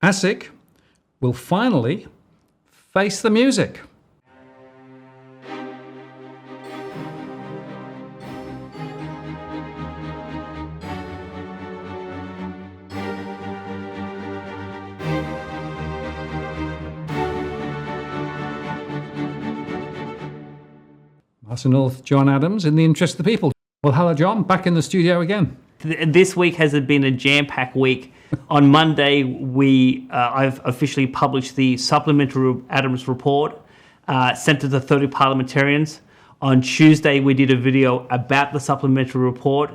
ASIC will finally face the music. Martin North, John Adams, in the interest of the people. Well, hello, John. Back in the studio again. This week has been a jam-packed week. On Monday, I've officially published the supplementary Adams report sent to the 30 parliamentarians. On Tuesday, we did a video about the supplementary report.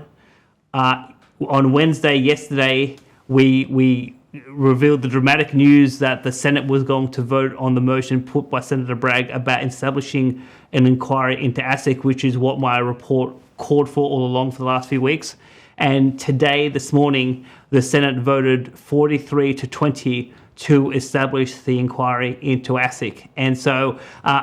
On Wednesday, yesterday, we revealed the dramatic news that the Senate was going to vote on the motion put by Senator Bragg about establishing an inquiry into ASIC, which is what my report called for all along for the last few weeks. And today, this morning, the Senate voted 43-20 to establish the inquiry into ASIC. And so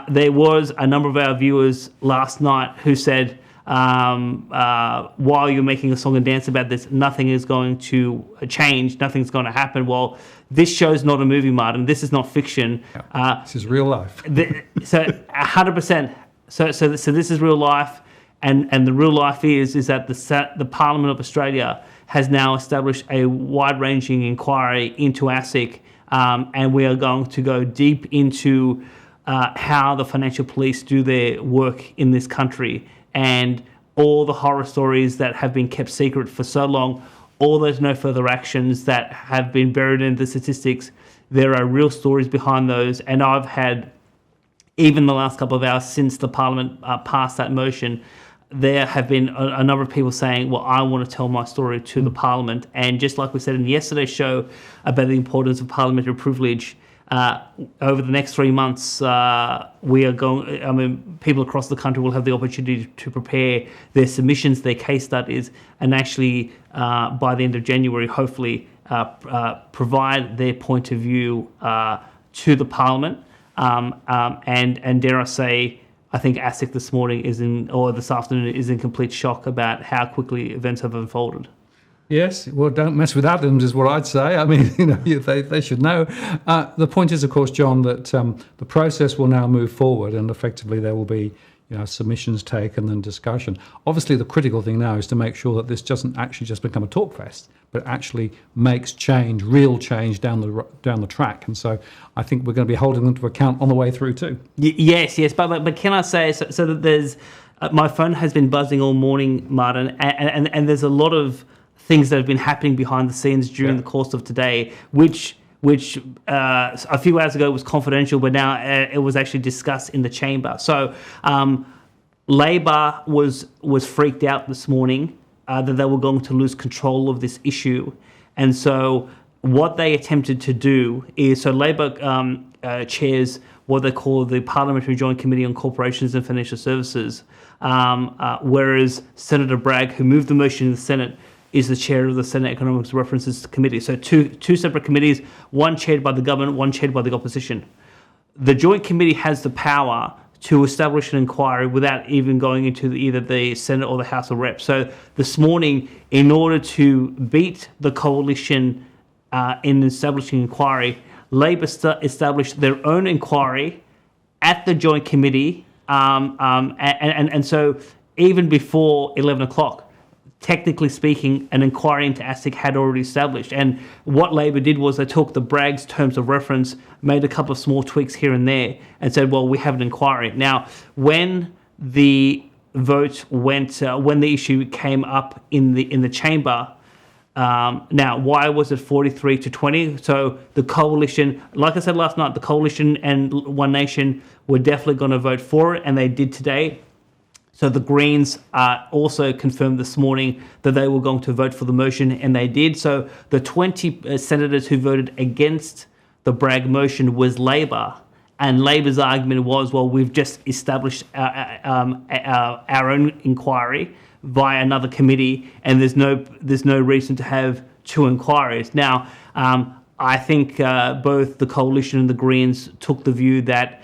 there was a number of our viewers last night who said, while you're making a song and dance about this, nothing is going to change, nothing's going to happen. Well, this show's not a movie, Martin. This is not fiction. This is real life. So 100%. So this is real life. And the real life is that the Parliament of Australia has now established a wide-ranging inquiry into ASIC, and we are going to go deep into how the financial police do their work in this country, and all the horror stories that have been kept secret for so long, all those no further actions that have been buried in the statistics. There are real stories behind those, and I've had, even the last couple of hours since the Parliament passed that motion, there have been a number of people saying, well, I want to tell my story to the Parliament. And just like we said in yesterday's show about the importance of parliamentary privilege, over the next 3 months, people across the country will have the opportunity to prepare their submissions, their case studies, and actually, by the end of January, hopefully, provide their point of view to the Parliament. And dare I say, I think ASIC this afternoon is in complete shock about how quickly events have unfolded. Yes, well, don't mess with Adams is what I'd say. I mean, they should know. The point is, of course, John, that the process will now move forward, and effectively there will be submissions taken and discussion. Obviously, the critical thing now is to make sure that this doesn't actually just become a talk fest, but actually makes change, real change down the track. And so I think we're going to be holding them to account on the way through too. Yes. But can I say, so that there's, my phone has been buzzing all morning, Martin, and there's a lot of things that have been happening behind the scenes during the course of today, which a few hours ago was confidential, but now it was actually discussed in the chamber. So Labor was freaked out this morning that they were going to lose control of this issue. And so what they attempted to do is, so Labor chairs what they call the Parliamentary Joint Committee on Corporations and Financial Services, whereas Senator Bragg, who moved the motion in the Senate, is the chair of the Senate Economics References Committee. So two separate committees, one chaired by the government, one chaired by the opposition. The Joint Committee has the power to establish an inquiry without even going into either the Senate or the House of Reps. So this morning, in order to beat the coalition in establishing an inquiry, Labor established their own inquiry at the Joint Committee, and so even before 11 o'clock, technically speaking, an inquiry into ASIC had already established. And what Labor did was they took the Bragg's terms of reference, made a couple of small tweaks here and there, and said, well, we have an inquiry. Now, when the vote went, when the issue came up in the chamber, now, why was it 43-20? So the coalition, like I said last night, the coalition and One Nation were definitely going to vote for it, and they did today. So the Greens also confirmed this morning that they were going to vote for the motion, and they did. So the 20 senators who voted against the Bragg motion was Labor, and Labor's argument was, well, we've just established our own inquiry via another committee, and there's no reason to have two inquiries. Now, I think both the coalition and the Greens took the view that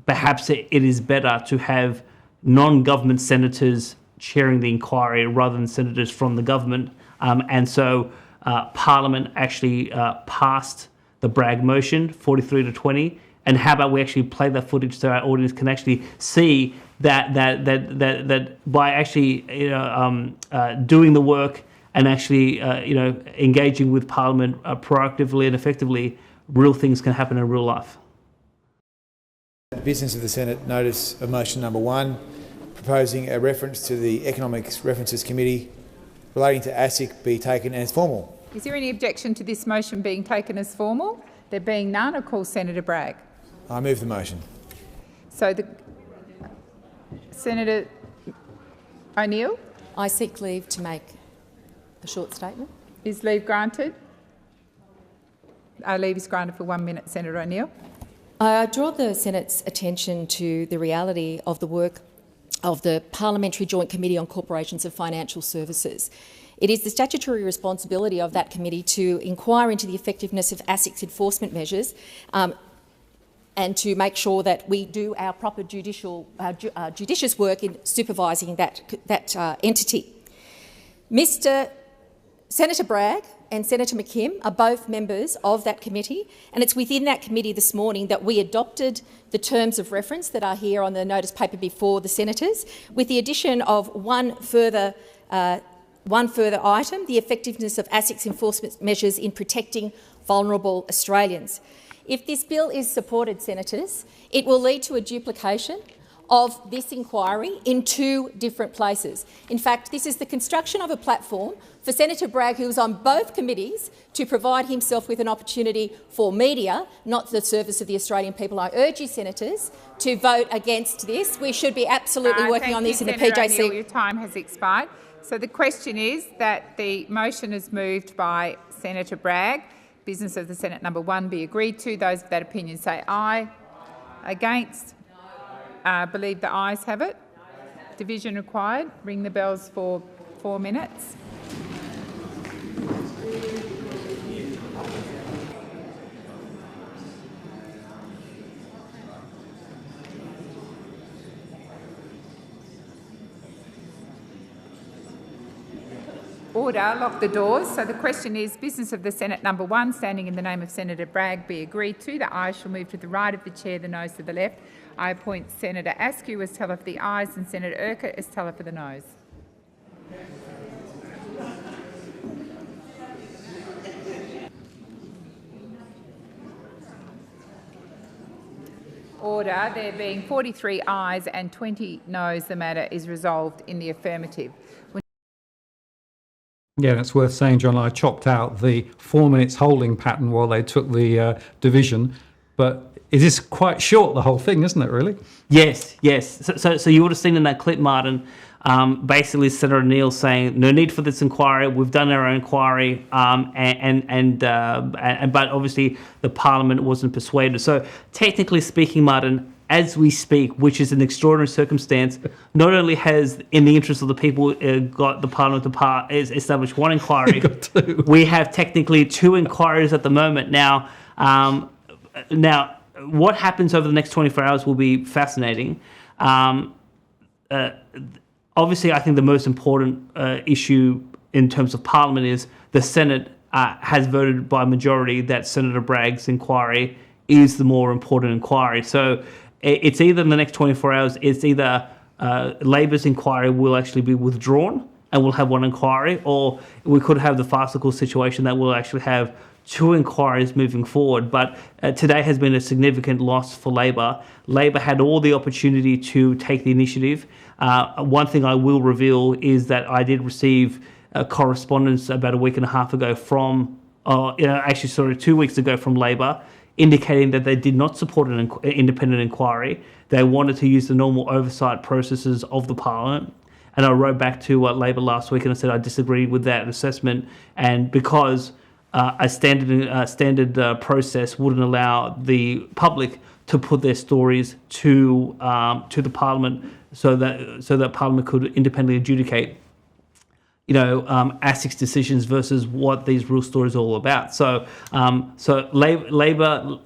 perhaps it is better to have non-government senators chairing the inquiry rather than senators from the government. And so Parliament actually passed the Bragg motion 43-20, and how about we actually play that footage so our audience can actually see that by actually doing the work and actually engaging with Parliament proactively and effectively, real things can happen in real life. The business of the Senate notice of motion number 1, proposing a reference to the Economics References Committee relating to ASIC be taken as formal. Is there any objection to this motion being taken as formal? There being none, I call Senator Bragg. I move the motion. So Senator O'Neill? I seek leave to make a short statement. Is leave granted? Leave is granted for 1 minute, Senator O'Neill. I draw the Senate's attention to the reality of the work of the Parliamentary Joint Committee on Corporations and Financial Services. It is the statutory responsibility of that committee to inquire into the effectiveness of ASIC's enforcement measures and to make sure that we do our proper judicious work in supervising that entity. Senator Bragg and Senator McKim are both members of that committee, and it's within that committee this morning that we adopted the terms of reference that are here on the notice paper before the senators, with the addition of one further item, the effectiveness of ASIC's enforcement measures in protecting vulnerable Australians. If this bill is supported, senators, it will lead to a duplication of this inquiry in 2 different places. In fact, this is the construction of a platform for Senator Bragg, who is on both committees, to provide himself with an opportunity for media, not the service of the Australian people. I urge you, senators, to vote against this. We should be absolutely working on this in the PJC. O'Neill, your time has expired. So the question is that the motion is moved by Senator Bragg. Business of the Senate number 1 be agreed to. Those of that opinion say aye. Against? Believe the ayes have it. Division required. Ring the bells for 4 minutes. Order. Lock the doors. So the question is, business of the Senate number 1, standing in the name of Senator Bragg, be agreed to. The ayes shall move to the right of the chair, the noes to the left. I appoint Senator Askew as teller for the ayes and Senator Urquhart as teller for the noes. Order. There being 43 ayes and 20 noes, the matter is resolved in the affirmative. Yeah, and it's worth saying, John, I chopped out the 4 minutes holding pattern while they took the division, but it is quite short, the whole thing, isn't it, really? Yes. So you would have seen in that clip, Martin, basically Senator O'Neill saying, no need for this inquiry, we've done our own inquiry, but obviously the Parliament wasn't persuaded. So technically speaking, Martin, as we speak, which is an extraordinary circumstance, not only has, in the interest of the people, got the Parliament to establish one inquiry, we have technically 2 inquiries at the moment. Now, what happens over the next 24 hours will be fascinating. Obviously, I think the most important issue in terms of Parliament is the Senate has voted by majority that Senator Bragg's inquiry is the more important inquiry. So it's either in the next 24 hours, it's either Labor's inquiry will actually be withdrawn and we'll have one inquiry, or we could have the farcical situation that we'll actually have 2 inquiries moving forward. But today has been a significant loss for Labor. Labor had all the opportunity to take the initiative. One thing I will reveal is that I did receive correspondence about a week and a half ago from, 2 weeks ago from Labor, indicating that they did not support an independent inquiry. They wanted to use the normal oversight processes of the Parliament. And I wrote back to Labor last week and I said I disagreed with that assessment, and because a standard process wouldn't allow the public to put their stories to the Parliament, so that Parliament could independently adjudicate, ASIC's decisions versus what these real stories are all about. So Labor,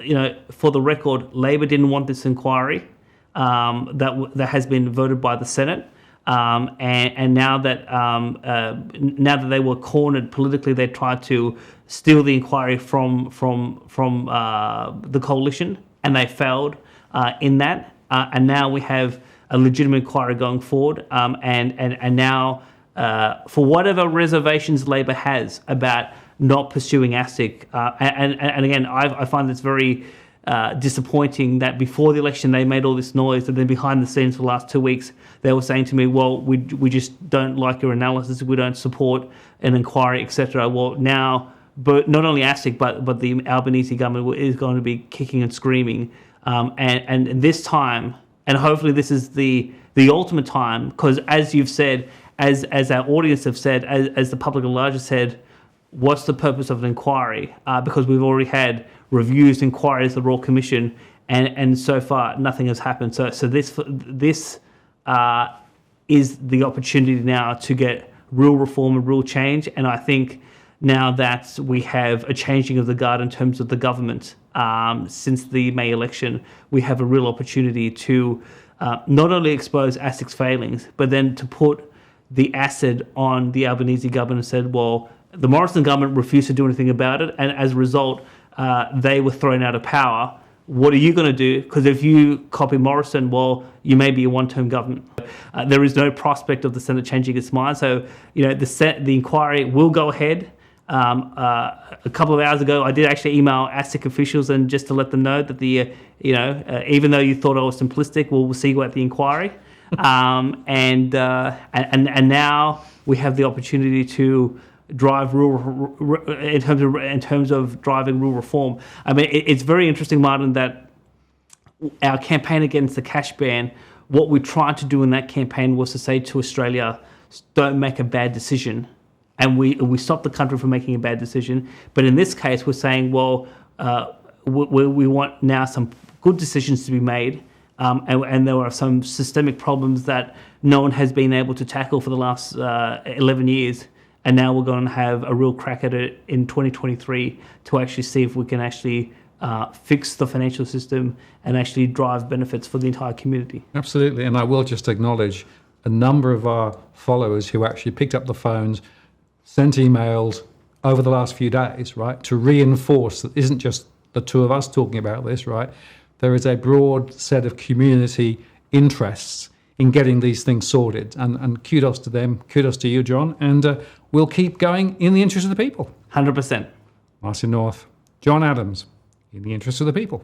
for the record, Labor didn't want this inquiry that has been voted by the Senate. And now that they were cornered politically, they tried to steal the inquiry from the coalition, and they failed in that. And now we have a legitimate inquiry going forward. And now, for whatever reservations Labor has about not pursuing ASIC, and again, I find this very disappointing that before the election they made all this noise, and then behind the scenes for the last 2 weeks they were saying to me, well, we just don't like your analysis, we don't support an inquiry, etc. Well, now, but not only ASIC but the Albanese government is going to be kicking and screaming, and this time, and hopefully this is the ultimate time, because as you've said, as our audience have said, as the public at large has said, what's the purpose of an inquiry? Because we've already had reviews, inquiries, the Royal Commission, and so far nothing has happened. So this is the opportunity now to get real reform and real change. And I think now that we have a changing of the guard in terms of the government since the May election, we have a real opportunity to not only expose ASIC's failings, but then to put the acid on the Albanese government and said, well, the Morrison government refused to do anything about it, and as a result, they were thrown out of power. What are you going to do? Because if you copy Morrison, well, you may be a one-term government. There is no prospect of the Senate changing its mind. So, the inquiry will go ahead. A couple of hours ago, I did actually email ASIC officials and just to let them know that even though you thought I was simplistic, we'll see you at the inquiry. And now we have the opportunity to drive in terms of driving rural reform. I mean, it's very interesting, Martin, that our campaign against the cash ban, what we tried to do in that campaign was to say to Australia, don't make a bad decision. And we stopped the country from making a bad decision. But in this case, we're saying, well, we want now some good decisions to be made. And there are some systemic problems that no one has been able to tackle for the last 11 years. And now we're going to have a real crack at it in 2023 to actually see if we can actually fix the financial system and actually drive benefits for the entire community. Absolutely. And I will just acknowledge a number of our followers who actually picked up the phones, sent emails over the last few days, right, to reinforce that it isn't just the two of us talking about this, right? There is a broad set of community interests in getting these things sorted. And kudos to them, kudos to you, John. And we'll keep going in the interest of the people. 100%. Martin North, John Adams, in the interest of the people.